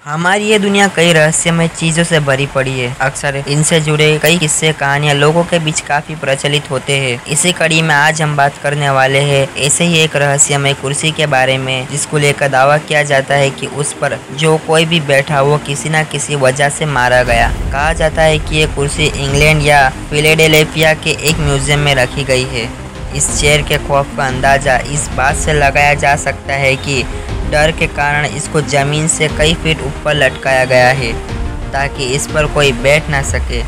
हमारी ये दुनिया कई रहस्यमय चीजों से भरी पड़ी है। अक्सर इनसे जुड़े कई किस्से कहानियां लोगों के बीच काफी प्रचलित होते हैं। इसी कड़ी में आज हम बात करने वाले हैं ऐसे ही एक रहस्यमय कुर्सी के बारे में, जिसको लेकर दावा किया जाता है कि उस पर जो कोई भी बैठा वो किसी न किसी वजह से मारा गया। कहा जाता है कि ये कुर्सी इंग्लैंड या फिलाडेल्फिया के एक म्यूजियम में रखी गई है। इस चेयर के खौफ का अंदाजा इस बात से लगाया जा सकता है कि डर के कारण इसको जमीन से कई फीट ऊपर लटकाया गया है ताकि इस पर कोई बैठ ना सके।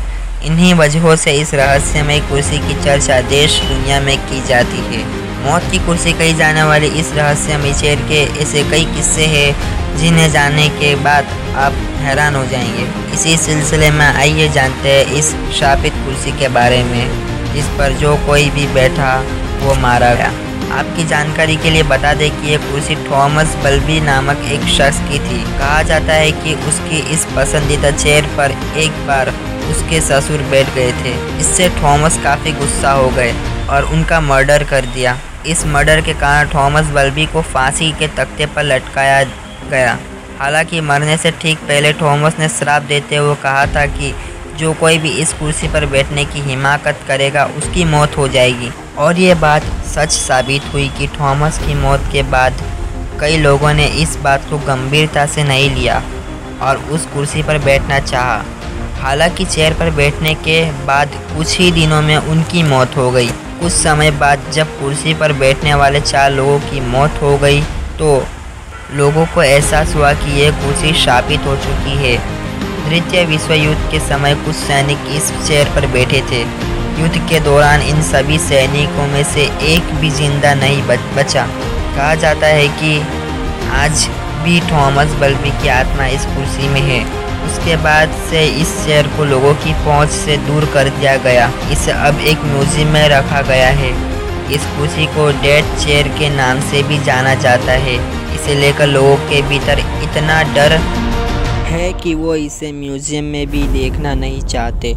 इन्हीं वजहों से इस रहस्यमय कुर्सी की चर्चा देश दुनिया में की जाती है। मौत की कुर्सी कही जाने वाली इस रहस्यमय चेयर के ऐसे कई किस्से हैं जिन्हें जानने के बाद आप हैरान हो जाएंगे। इसी सिलसिले में आइए जानते हैं इस शापित कुर्सी के बारे में, जिस पर जो कोई भी बैठा वो मारा गया। आपकी जानकारी के लिए बता दें कि ये कुर्सी थॉमस बल्बी नामक एक शख्स की थी। कहा जाता है कि उसकी इस पसंदीदा चेयर पर एक बार उसके ससुर बैठ गए थे। इससे थॉमस काफ़ी गुस्सा हो गए और उनका मर्डर कर दिया। इस मर्डर के कारण थॉमस बल्बी को फांसी के तख्ते पर लटकाया गया। हालांकि मरने से ठीक पहले थॉमस ने श्राप देते हुए कहा था कि जो कोई भी इस कुर्सी पर बैठने की हिमाकत करेगा उसकी मौत हो जाएगी। और ये बात सच साबित हुई कि थॉमस की मौत के बाद कई लोगों ने इस बात को गंभीरता से नहीं लिया और उस कुर्सी पर बैठना चाहा। हालांकि चेयर पर बैठने के बाद कुछ ही दिनों में उनकी मौत हो गई। कुछ समय बाद जब कुर्सी पर बैठने वाले 4 लोगों की मौत हो गई तो लोगों को एहसास हुआ कि यह कुर्सी शापित हो चुकी है। द्वितीय विश्व युद्ध के समय कुछ सैनिक इस चेयर पर बैठे थे। युद्ध के दौरान इन सभी सैनिकों में से एक भी जिंदा नहीं बचा। कहा जाता है कि आज भी थॉमस बल्बी की आत्मा इस कुर्सी में है। उसके बाद से इस चेयर को लोगों की पहुंच से दूर कर दिया गया। इसे अब एक म्यूजियम में रखा गया है। इस कुर्सी को डेथ चेयर के नाम से भी जाना जाता है। इसे लेकर लोगों के भीतर इतना डर है कि वो इसे म्यूजियम में भी देखना नहीं चाहते।